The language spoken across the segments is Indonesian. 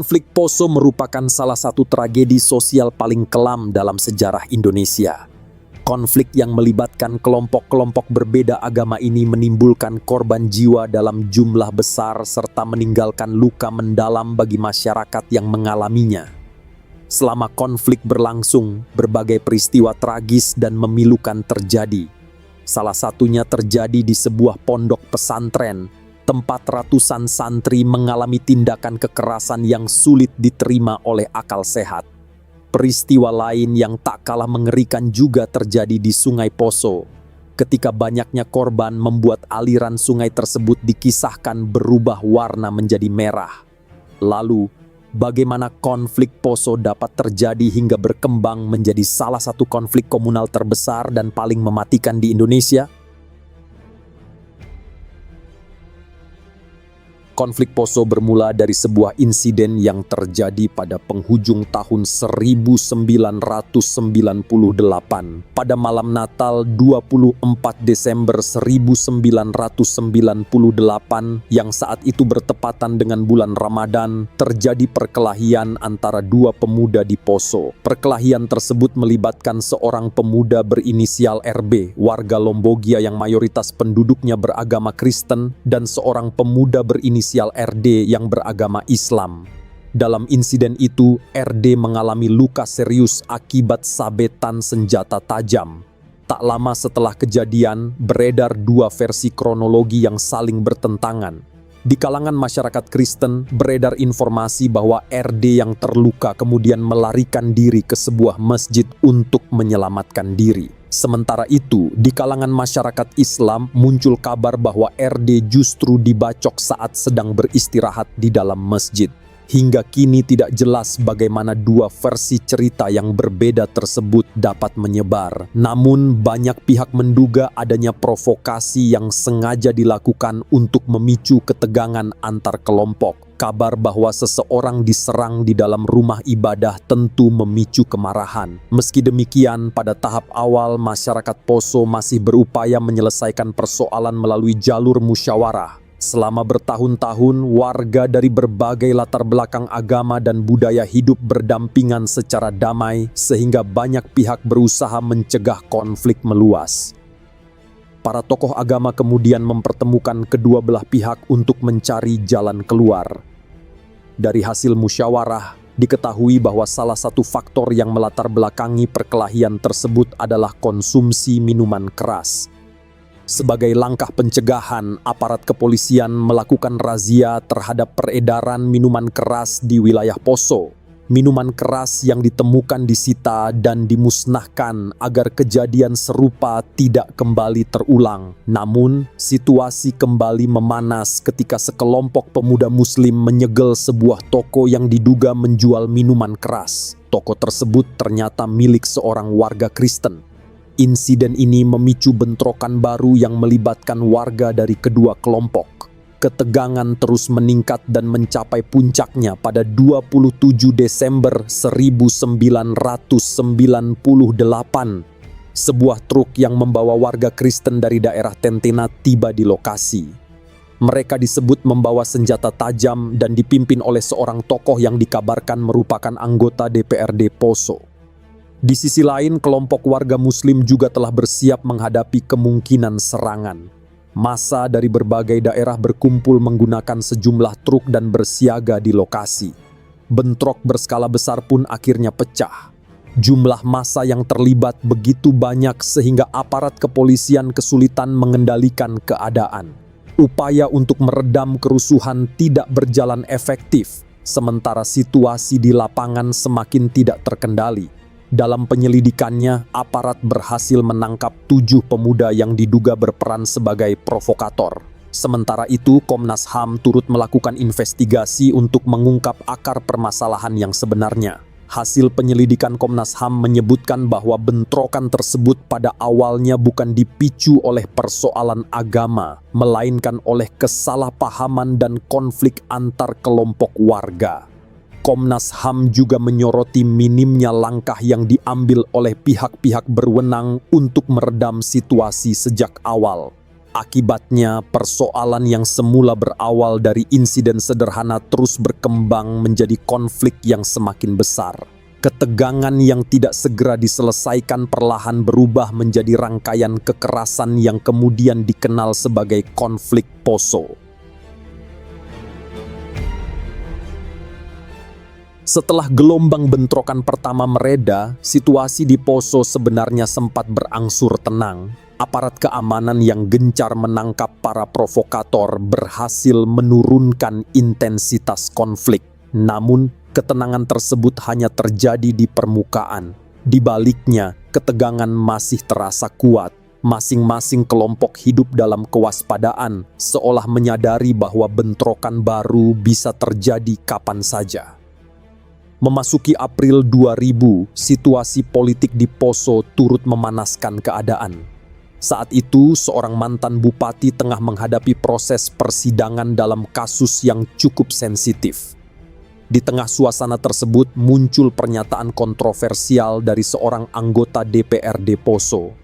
Konflik Poso merupakan salah satu tragedi sosial paling kelam dalam sejarah Indonesia. Konflik yang melibatkan kelompok-kelompok berbeda agama ini menimbulkan korban jiwa dalam jumlah besar serta meninggalkan luka mendalam bagi masyarakat yang mengalaminya. Selama konflik berlangsung, berbagai peristiwa tragis dan memilukan terjadi. Salah satunya terjadi di sebuah pondok pesantren, tempat ratusan santri mengalami tindakan kekerasan yang sulit diterima oleh akal sehat. Peristiwa lain yang tak kalah mengerikan juga terjadi di Sungai Poso, ketika banyaknya korban membuat aliran sungai tersebut dikisahkan berubah warna menjadi merah. Lalu, bagaimana konflik Poso dapat terjadi hingga berkembang menjadi salah satu konflik komunal terbesar dan paling mematikan di Indonesia? Konflik Poso bermula dari sebuah insiden yang terjadi pada penghujung tahun 1998 pada malam Natal 24 Desember 1998 yang saat itu bertepatan dengan bulan Ramadan. Terjadi perkelahian antara dua pemuda di Poso. Perkelahian tersebut melibatkan seorang pemuda berinisial RB, warga Lombogia yang mayoritas penduduknya beragama Kristen, dan seorang pemuda berinisial RD yang beragama Islam. Dalam insiden itu, RD mengalami luka serius akibat sabetan senjata tajam. Tak lama setelah kejadian, beredar dua versi kronologi yang saling bertentangan. Di kalangan masyarakat Kristen, beredar informasi bahwa RD yang terluka kemudian melarikan diri ke sebuah masjid untuk menyelamatkan diri. Sementara itu, di kalangan masyarakat Islam muncul kabar bahwa RD justru dibacok saat sedang beristirahat di dalam masjid. Hingga kini tidak jelas bagaimana dua versi cerita yang berbeda tersebut dapat menyebar. Namun banyak pihak menduga adanya provokasi yang sengaja dilakukan untuk memicu ketegangan antar kelompok. Kabar bahwa seseorang diserang di dalam rumah ibadah tentu memicu kemarahan. Meski demikian, pada tahap awal masyarakat Poso masih berupaya menyelesaikan persoalan melalui jalur musyawarah. Selama bertahun-tahun, warga dari berbagai latar belakang agama dan budaya hidup berdampingan secara damai, sehingga banyak pihak berusaha mencegah konflik meluas. Para tokoh agama kemudian mempertemukan kedua belah pihak untuk mencari jalan keluar. Dari hasil musyawarah, diketahui bahwa salah satu faktor yang melatar belakangi perkelahian tersebut adalah konsumsi minuman keras. Sebagai langkah pencegahan, aparat kepolisian melakukan razia terhadap peredaran minuman keras di wilayah Poso. Minuman keras yang ditemukan disita dan dimusnahkan agar kejadian serupa tidak kembali terulang. Namun, situasi kembali memanas ketika sekelompok pemuda Muslim menyegel sebuah toko yang diduga menjual minuman keras. Toko tersebut ternyata milik seorang warga Kristen. Insiden ini memicu bentrokan baru yang melibatkan warga dari kedua kelompok. Ketegangan terus meningkat dan mencapai puncaknya pada 27 Desember 1998. Sebuah truk yang membawa warga Kristen dari daerah Tentena tiba di lokasi. Mereka disebut membawa senjata tajam dan dipimpin oleh seorang tokoh yang dikabarkan merupakan anggota DPRD Poso. Di sisi lain, kelompok warga Muslim juga telah bersiap menghadapi kemungkinan serangan. Massa dari berbagai daerah berkumpul menggunakan sejumlah truk dan bersiaga di lokasi. Bentrok berskala besar pun akhirnya pecah. Jumlah massa yang terlibat begitu banyak sehingga aparat kepolisian kesulitan mengendalikan keadaan. Upaya untuk meredam kerusuhan tidak berjalan efektif, sementara situasi di lapangan semakin tidak terkendali. Dalam penyelidikannya, aparat berhasil menangkap 7 pemuda yang diduga berperan sebagai provokator. Sementara itu, Komnas HAM turut melakukan investigasi untuk mengungkap akar permasalahan yang sebenarnya. Hasil penyelidikan Komnas HAM menyebutkan bahwa bentrokan tersebut pada awalnya bukan dipicu oleh persoalan agama, melainkan oleh kesalahpahaman dan konflik antar kelompok warga. Komnas HAM juga menyoroti minimnya langkah yang diambil oleh pihak-pihak berwenang untuk meredam situasi sejak awal. Akibatnya, persoalan yang semula berawal dari insiden sederhana terus berkembang menjadi konflik yang semakin besar. Ketegangan yang tidak segera diselesaikan perlahan berubah menjadi rangkaian kekerasan yang kemudian dikenal sebagai konflik Poso. Setelah gelombang bentrokan pertama mereda, situasi di Poso sebenarnya sempat berangsur tenang. Aparat keamanan yang gencar menangkap para provokator berhasil menurunkan intensitas konflik. Namun, ketenangan tersebut hanya terjadi di permukaan. Di baliknya, ketegangan masih terasa kuat. Masing-masing kelompok hidup dalam kewaspadaan, seolah menyadari bahwa bentrokan baru bisa terjadi kapan saja. Memasuki April 2000, situasi politik di Poso turut memanaskan keadaan. Saat itu, seorang mantan bupati tengah menghadapi proses persidangan dalam kasus yang cukup sensitif. Di tengah suasana tersebut muncul pernyataan kontroversial dari seorang anggota DPRD Poso.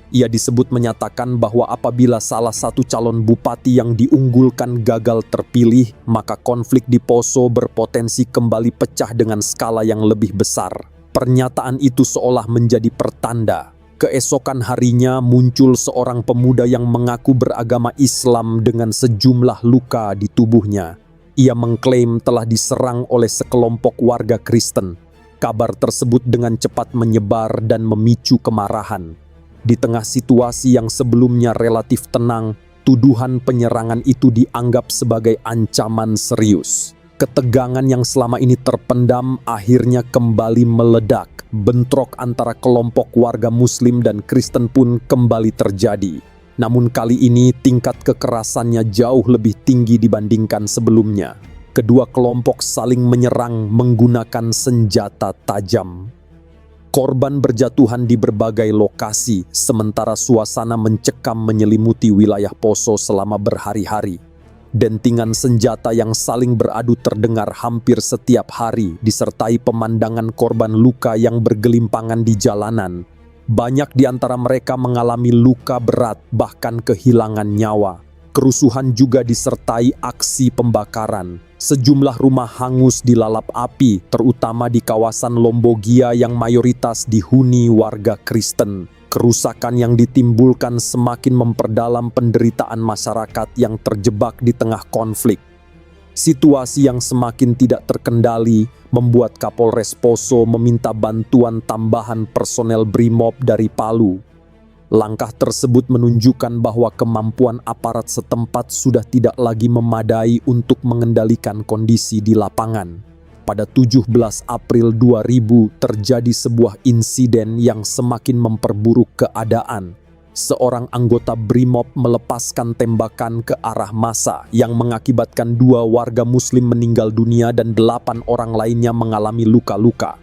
Ia disebut menyatakan bahwa apabila salah satu calon bupati yang diunggulkan gagal terpilih, maka konflik di Poso berpotensi kembali pecah dengan skala yang lebih besar. Pernyataan itu seolah menjadi pertanda. Keesokan harinya muncul seorang pemuda yang mengaku beragama Islam dengan sejumlah luka di tubuhnya. Ia mengklaim telah diserang oleh sekelompok warga Kristen. Kabar tersebut dengan cepat menyebar dan memicu kemarahan. Di tengah situasi yang sebelumnya relatif tenang, tuduhan penyerangan itu dianggap sebagai ancaman serius. Ketegangan yang selama ini terpendam akhirnya kembali meledak. Bentrok antara kelompok warga Muslim dan Kristen pun kembali terjadi. Namun kali ini tingkat kekerasannya jauh lebih tinggi dibandingkan sebelumnya. Kedua kelompok saling menyerang menggunakan senjata tajam. Korban berjatuhan di berbagai lokasi, sementara suasana mencekam menyelimuti wilayah Poso selama berhari-hari. Dentingan senjata yang saling beradu terdengar hampir setiap hari, disertai pemandangan korban luka yang bergelimpangan di jalanan. Banyak di antara mereka mengalami luka berat, bahkan kehilangan nyawa. Kerusuhan juga disertai aksi pembakaran. Sejumlah rumah hangus dilalap api, terutama di kawasan Lombogia yang mayoritas dihuni warga Kristen. Kerusakan yang ditimbulkan semakin memperdalam penderitaan masyarakat yang terjebak di tengah konflik. Situasi yang semakin tidak terkendali membuat Kapolres Poso meminta bantuan tambahan personel Brimob dari Palu. Langkah tersebut menunjukkan bahwa kemampuan aparat setempat sudah tidak lagi memadai untuk mengendalikan kondisi di lapangan. Pada 17 April 2000 terjadi sebuah insiden yang semakin memperburuk keadaan. Seorang anggota Brimob melepaskan tembakan ke arah massa yang mengakibatkan 2 warga Muslim meninggal dunia dan 8 orang lainnya mengalami luka-luka.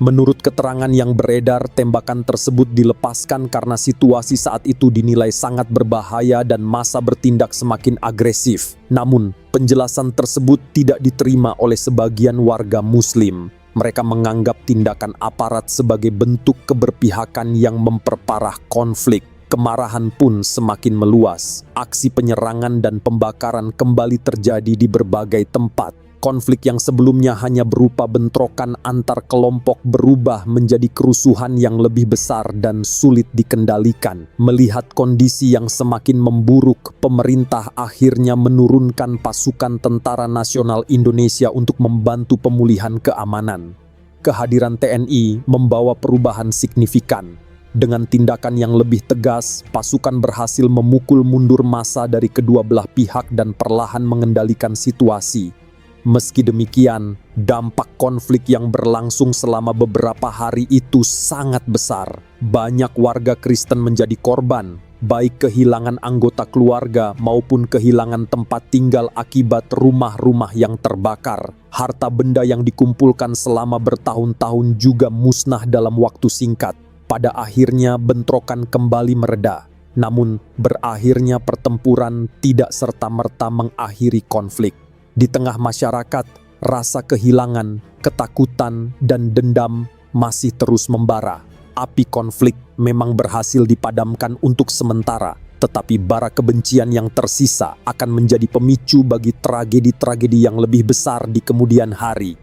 Menurut keterangan yang beredar, tembakan tersebut dilepaskan karena situasi saat itu dinilai sangat berbahaya dan massa bertindak semakin agresif. Namun, penjelasan tersebut tidak diterima oleh sebagian warga Muslim. Mereka menganggap tindakan aparat sebagai bentuk keberpihakan yang memperparah konflik. Kemarahan pun semakin meluas. Aksi penyerangan dan pembakaran kembali terjadi di berbagai tempat. Konflik yang sebelumnya hanya berupa bentrokan antar kelompok berubah menjadi kerusuhan yang lebih besar dan sulit dikendalikan. Melihat kondisi yang semakin memburuk, pemerintah akhirnya menurunkan pasukan Tentara Nasional Indonesia untuk membantu pemulihan keamanan. Kehadiran TNI membawa perubahan signifikan. Dengan tindakan yang lebih tegas, pasukan berhasil memukul mundur massa dari kedua belah pihak dan perlahan mengendalikan situasi. Meski demikian, dampak konflik yang berlangsung selama beberapa hari itu sangat besar. Banyak warga Kristen menjadi korban, baik kehilangan anggota keluarga maupun kehilangan tempat tinggal akibat rumah-rumah yang terbakar. Harta benda yang dikumpulkan selama bertahun-tahun juga musnah dalam waktu singkat. Pada akhirnya bentrokan kembali mereda. Namun, berakhirnya pertempuran tidak serta-merta mengakhiri konflik. Di tengah masyarakat, rasa kehilangan, ketakutan, dan dendam masih terus membara. Api konflik memang berhasil dipadamkan untuk sementara, Tetapi bara kebencian yang tersisa akan menjadi pemicu bagi tragedi-tragedi yang lebih besar di kemudian hari.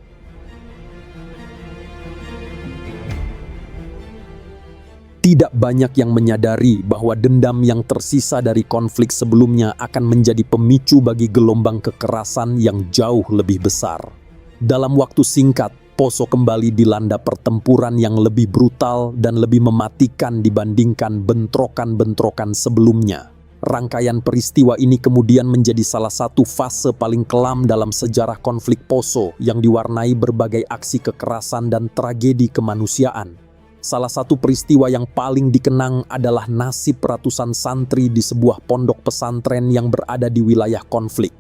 Tidak banyak yang menyadari bahwa dendam yang tersisa dari konflik sebelumnya akan menjadi pemicu bagi gelombang kekerasan yang jauh lebih besar. Dalam waktu singkat, Poso kembali dilanda pertempuran yang lebih brutal dan lebih mematikan dibandingkan bentrokan-bentrokan sebelumnya. Rangkaian peristiwa ini kemudian menjadi salah satu fase paling kelam dalam sejarah konflik Poso yang diwarnai berbagai aksi kekerasan dan tragedi kemanusiaan. Salah satu peristiwa yang paling dikenang adalah nasib ratusan santri di sebuah pondok pesantren yang berada di wilayah konflik.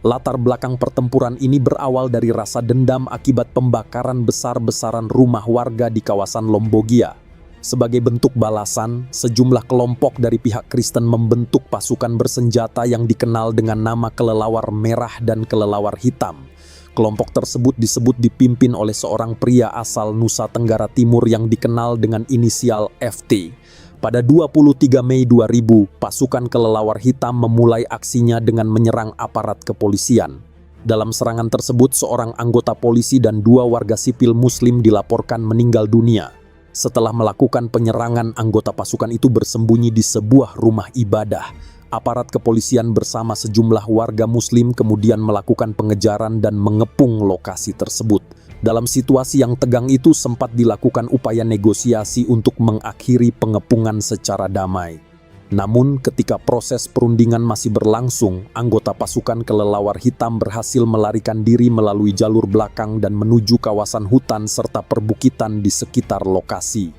Latar belakang pertempuran ini berawal dari rasa dendam akibat pembakaran besar-besaran rumah warga di kawasan Lombogia. Sebagai bentuk balasan, sejumlah kelompok dari pihak Kristen membentuk pasukan bersenjata yang dikenal dengan nama Kelelawar Merah dan Kelelawar Hitam. Kelompok tersebut disebut dipimpin oleh seorang pria asal Nusa Tenggara Timur yang dikenal dengan inisial FT. Pada 23 Mei 2000, pasukan Kelelawar Hitam memulai aksinya dengan menyerang aparat kepolisian. Dalam serangan tersebut, seorang anggota polisi dan 2 warga sipil muslim dilaporkan meninggal dunia. Setelah melakukan penyerangan, anggota pasukan itu bersembunyi di sebuah rumah ibadah. Aparat kepolisian bersama sejumlah warga muslim kemudian melakukan pengejaran dan mengepung lokasi tersebut. Dalam situasi yang tegang itu sempat dilakukan upaya negosiasi untuk mengakhiri pengepungan secara damai. Namun ketika proses perundingan masih berlangsung, anggota pasukan Kelelawar Hitam berhasil melarikan diri melalui jalur belakang dan menuju kawasan hutan serta perbukitan di sekitar lokasi.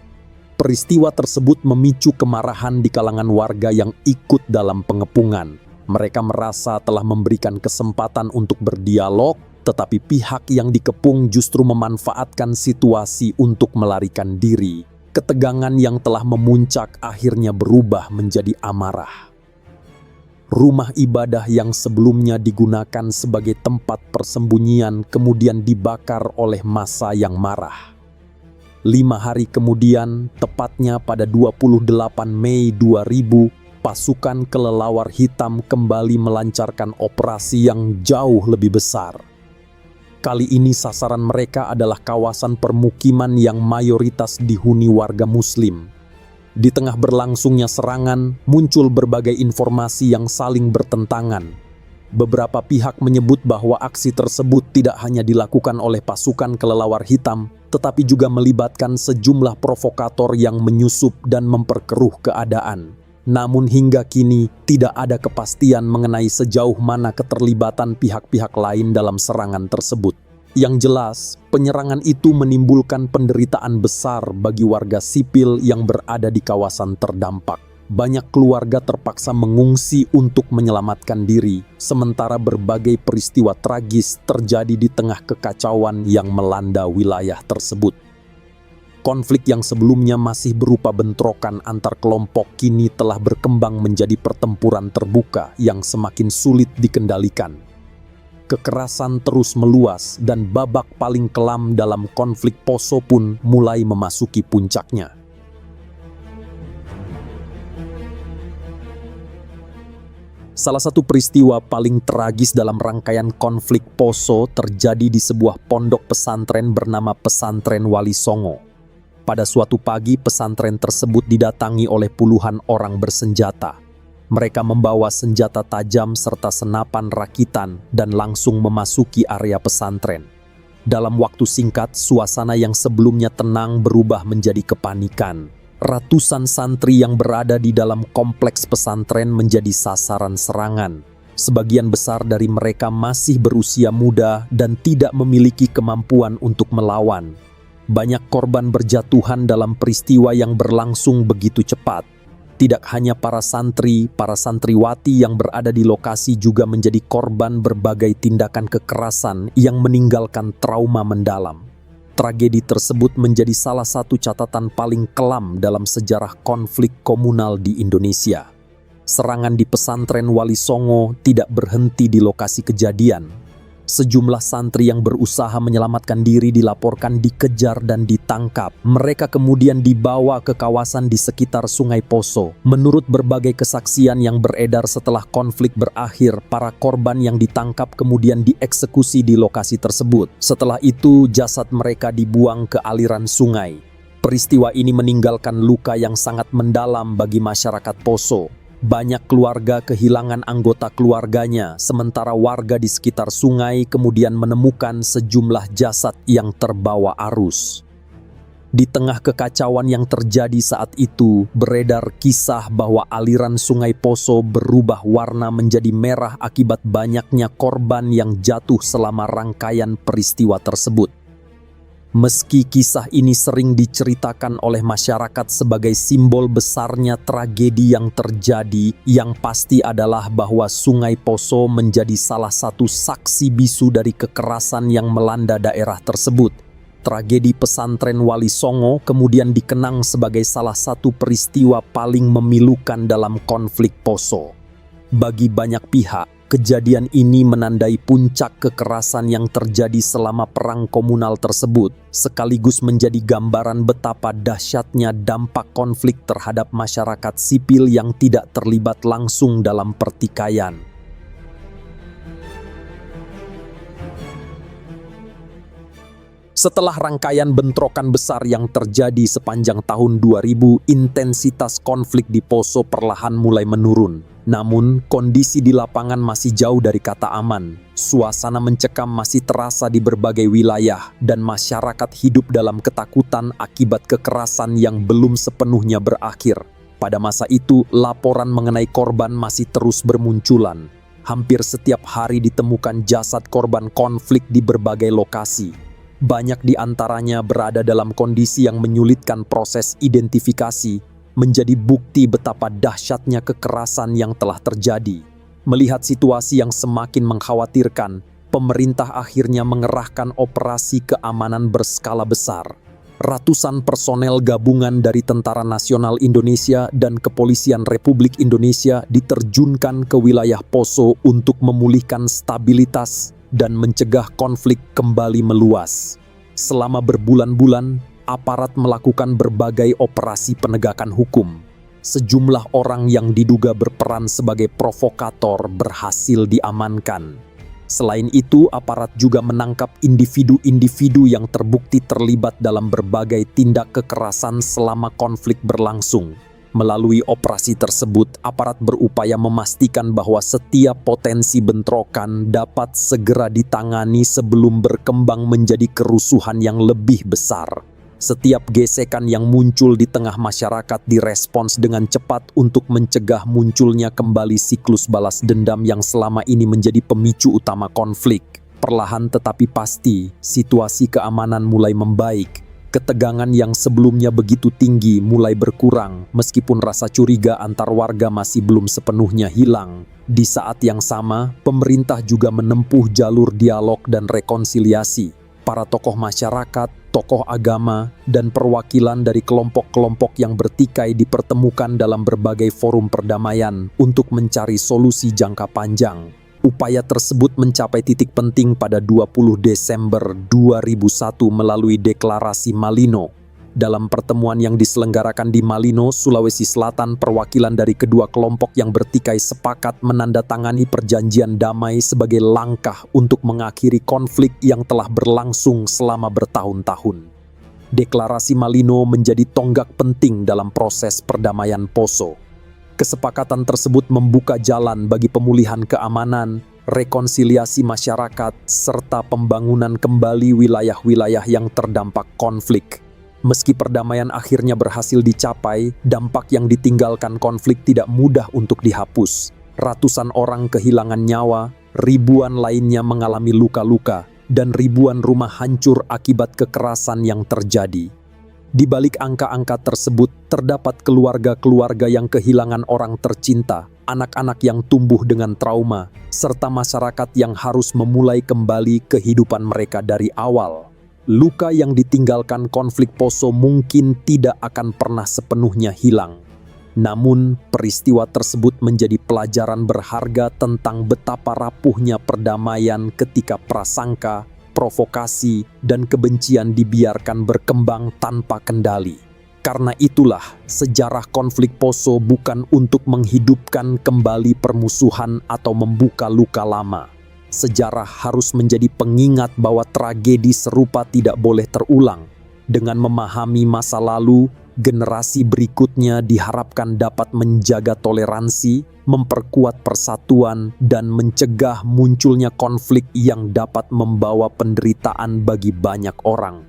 Peristiwa tersebut memicu kemarahan di kalangan warga yang ikut dalam pengepungan. Mereka merasa telah memberikan kesempatan untuk berdialog, tetapi pihak yang dikepung justru memanfaatkan situasi untuk melarikan diri. Ketegangan yang telah memuncak akhirnya berubah menjadi amarah. Rumah ibadah yang sebelumnya digunakan sebagai tempat persembunyian kemudian dibakar oleh massa yang marah. 5 hari kemudian, tepatnya pada 28 Mei 2000, pasukan Kelelawar Hitam kembali melancarkan operasi yang jauh lebih besar. Kali ini sasaran mereka adalah kawasan permukiman yang mayoritas dihuni warga muslim. Di tengah berlangsungnya serangan, muncul berbagai informasi yang saling bertentangan. Beberapa pihak menyebut bahwa aksi tersebut tidak hanya dilakukan oleh pasukan Kelelawar Hitam, tetapi juga melibatkan sejumlah provokator yang menyusup dan memperkeruh keadaan. Namun hingga kini tidak ada kepastian mengenai sejauh mana keterlibatan pihak-pihak lain dalam serangan tersebut. Yang jelas, penyerangan itu menimbulkan penderitaan besar bagi warga sipil yang berada di kawasan terdampak. Banyak keluarga terpaksa mengungsi untuk menyelamatkan diri, sementara berbagai peristiwa tragis terjadi di tengah kekacauan yang melanda wilayah tersebut. Konflik yang sebelumnya masih berupa bentrokan antar kelompok kini telah berkembang menjadi pertempuran terbuka yang semakin sulit dikendalikan. Kekerasan terus meluas dan babak paling kelam dalam konflik Poso pun mulai memasuki puncaknya. Salah satu peristiwa paling tragis dalam rangkaian konflik Poso terjadi di sebuah pondok pesantren bernama Pesantren Wali Songo. Pada suatu pagi, pesantren tersebut didatangi oleh puluhan orang bersenjata. Mereka membawa senjata tajam serta senapan rakitan dan langsung memasuki area pesantren. Dalam waktu singkat, suasana yang sebelumnya tenang berubah menjadi kepanikan. Ratusan santri yang berada di dalam kompleks pesantren menjadi sasaran serangan. Sebagian besar dari mereka masih berusia muda dan tidak memiliki kemampuan untuk melawan. Banyak korban berjatuhan dalam peristiwa yang berlangsung begitu cepat. Tidak hanya para santriwati yang berada di lokasi juga menjadi korban berbagai tindakan kekerasan yang meninggalkan trauma mendalam. Tragedi tersebut menjadi salah satu catatan paling kelam dalam sejarah konflik komunal di Indonesia. Serangan di pesantren Wali Songo tidak berhenti di lokasi kejadian. Sejumlah santri yang berusaha menyelamatkan diri dilaporkan dikejar dan ditangkap. Mereka kemudian dibawa ke kawasan di sekitar Sungai Poso. Menurut berbagai kesaksian yang beredar setelah konflik berakhir, para korban yang ditangkap kemudian dieksekusi di lokasi tersebut. Setelah itu, jasad mereka dibuang ke aliran sungai. Peristiwa ini meninggalkan luka yang sangat mendalam bagi masyarakat Poso. Banyak keluarga kehilangan anggota keluarganya, sementara warga di sekitar sungai kemudian menemukan sejumlah jasad yang terbawa arus. Di tengah kekacauan yang terjadi saat itu, beredar kisah bahwa aliran Sungai Poso berubah warna menjadi merah akibat banyaknya korban yang jatuh selama rangkaian peristiwa tersebut. Meski kisah ini sering diceritakan oleh masyarakat sebagai simbol besarnya tragedi yang terjadi, yang pasti adalah bahwa Sungai Poso menjadi salah satu saksi bisu dari kekerasan yang melanda daerah tersebut. Tragedi pesantren Wali Songo kemudian dikenang sebagai salah satu peristiwa paling memilukan dalam konflik Poso. Bagi banyak pihak, kejadian ini menandai puncak kekerasan yang terjadi selama perang komunal tersebut, sekaligus menjadi gambaran betapa dahsyatnya dampak konflik terhadap masyarakat sipil yang tidak terlibat langsung dalam pertikaian. Setelah rangkaian bentrokan besar yang terjadi sepanjang tahun 2000, intensitas konflik di Poso perlahan mulai menurun. Namun, kondisi di lapangan masih jauh dari kata aman. Suasana mencekam masih terasa di berbagai wilayah, dan masyarakat hidup dalam ketakutan akibat kekerasan yang belum sepenuhnya berakhir. Pada masa itu, laporan mengenai korban masih terus bermunculan. Hampir setiap hari ditemukan jasad korban konflik di berbagai lokasi. Banyak di antaranya berada dalam kondisi yang menyulitkan proses identifikasi, menjadi bukti betapa dahsyatnya kekerasan yang telah terjadi. Melihat situasi yang semakin mengkhawatirkan, pemerintah akhirnya mengerahkan operasi keamanan berskala besar. Ratusan personel gabungan dari Tentara Nasional Indonesia dan Kepolisian Republik Indonesia diterjunkan ke wilayah Poso untuk memulihkan stabilitas dan mencegah konflik kembali meluas. Selama berbulan-bulan, aparat melakukan berbagai operasi penegakan hukum. Sejumlah orang yang diduga berperan sebagai provokator berhasil diamankan. Selain itu, aparat juga menangkap individu-individu yang terbukti terlibat dalam berbagai tindak kekerasan selama konflik berlangsung. Melalui operasi tersebut, aparat berupaya memastikan bahwa setiap potensi bentrokan dapat segera ditangani sebelum berkembang menjadi kerusuhan yang lebih besar. Setiap gesekan yang muncul di tengah masyarakat direspons dengan cepat untuk mencegah munculnya kembali siklus balas dendam yang selama ini menjadi pemicu utama konflik. Perlahan tetapi pasti, situasi keamanan mulai membaik. Ketegangan yang sebelumnya begitu tinggi mulai berkurang, meskipun rasa curiga antar warga masih belum sepenuhnya hilang. Di saat yang sama, pemerintah juga menempuh jalur dialog dan rekonsiliasi. Para tokoh masyarakat, tokoh agama, dan perwakilan dari kelompok-kelompok yang bertikai dipertemukan dalam berbagai forum perdamaian untuk mencari solusi jangka panjang. Upaya tersebut mencapai titik penting pada 20 Desember 2001 melalui Deklarasi Malino. Dalam pertemuan yang diselenggarakan di Malino, Sulawesi Selatan, perwakilan dari kedua kelompok yang bertikai sepakat menandatangani perjanjian damai sebagai langkah untuk mengakhiri konflik yang telah berlangsung selama bertahun-tahun. Deklarasi Malino menjadi tonggak penting dalam proses perdamaian Poso. Kesepakatan tersebut membuka jalan bagi pemulihan keamanan, rekonsiliasi masyarakat, serta pembangunan kembali wilayah-wilayah yang terdampak konflik. Meski perdamaian akhirnya berhasil dicapai, dampak yang ditinggalkan konflik tidak mudah untuk dihapus. Ratusan orang kehilangan nyawa, ribuan lainnya mengalami luka-luka, dan ribuan rumah hancur akibat kekerasan yang terjadi. Di balik angka-angka tersebut, terdapat keluarga-keluarga yang kehilangan orang tercinta, anak-anak yang tumbuh dengan trauma, serta masyarakat yang harus memulai kembali kehidupan mereka dari awal. Luka yang ditinggalkan konflik Poso mungkin tidak akan pernah sepenuhnya hilang. Namun, peristiwa tersebut menjadi pelajaran berharga tentang betapa rapuhnya perdamaian ketika prasangka, provokasi, dan kebencian dibiarkan berkembang tanpa kendali. Karena itulah, sejarah konflik Poso bukan untuk menghidupkan kembali permusuhan atau membuka luka lama. Sejarah harus menjadi pengingat bahwa tragedi serupa tidak boleh terulang. Dengan memahami masa lalu, generasi berikutnya diharapkan dapat menjaga toleransi, memperkuat persatuan, dan mencegah munculnya konflik yang dapat membawa penderitaan bagi banyak orang.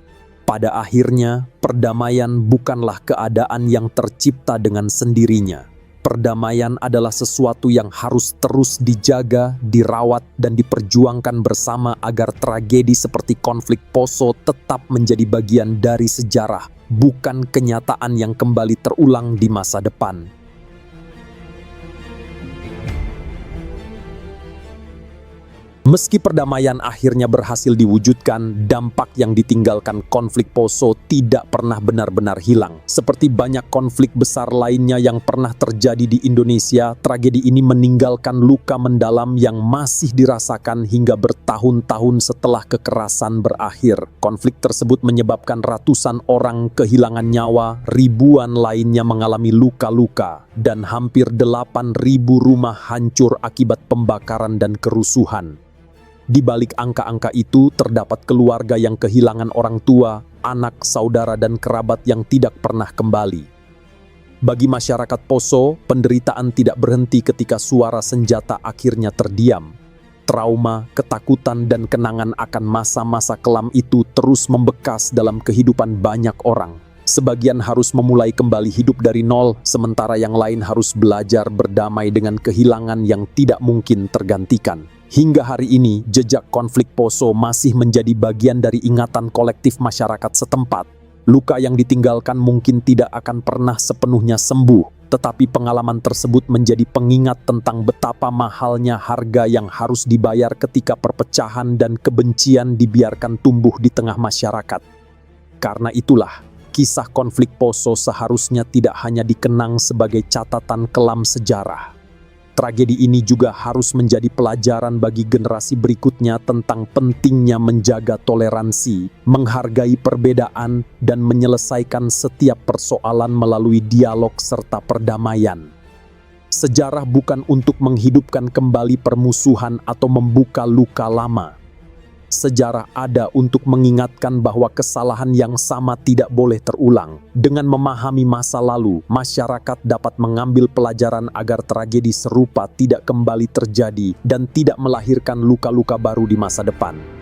Pada akhirnya, perdamaian bukanlah keadaan yang tercipta dengan sendirinya. Perdamaian adalah sesuatu yang harus terus dijaga, dirawat, dan diperjuangkan bersama agar tragedi seperti konflik Poso tetap menjadi bagian dari sejarah, bukan kenyataan yang kembali terulang di masa depan. Meski perdamaian akhirnya berhasil diwujudkan, dampak yang ditinggalkan konflik Poso tidak pernah benar-benar hilang. Seperti banyak konflik besar lainnya yang pernah terjadi di Indonesia, tragedi ini meninggalkan luka mendalam yang masih dirasakan hingga bertahun-tahun setelah kekerasan berakhir. Konflik tersebut menyebabkan ratusan orang kehilangan nyawa, ribuan lainnya mengalami luka-luka, dan hampir 8.000 rumah hancur akibat pembakaran dan kerusuhan. Di balik angka-angka itu, terdapat keluarga yang kehilangan orang tua, anak, saudara, dan kerabat yang tidak pernah kembali. Bagi masyarakat Poso, penderitaan tidak berhenti ketika suara senjata akhirnya terdiam. Trauma, ketakutan, dan kenangan akan masa-masa kelam itu terus membekas dalam kehidupan banyak orang. Sebagian harus memulai kembali hidup dari nol, sementara yang lain harus belajar berdamai dengan kehilangan yang tidak mungkin tergantikan. Hingga hari ini, jejak konflik Poso masih menjadi bagian dari ingatan kolektif masyarakat setempat. Luka yang ditinggalkan mungkin tidak akan pernah sepenuhnya sembuh, tetapi pengalaman tersebut menjadi pengingat tentang betapa mahalnya harga yang harus dibayar ketika perpecahan dan kebencian dibiarkan tumbuh di tengah masyarakat. Karena itulah, kisah konflik Poso seharusnya tidak hanya dikenang sebagai catatan kelam sejarah. Tragedi ini juga harus menjadi pelajaran bagi generasi berikutnya tentang pentingnya menjaga toleransi, menghargai perbedaan, dan menyelesaikan setiap persoalan melalui dialog serta perdamaian. Sejarah bukan untuk menghidupkan kembali permusuhan atau membuka luka lama. Sejarah ada untuk mengingatkan bahwa kesalahan yang sama tidak boleh terulang. Dengan memahami masa lalu, masyarakat dapat mengambil pelajaran agar tragedi serupa tidak kembali terjadi dan tidak melahirkan luka-luka baru di masa depan.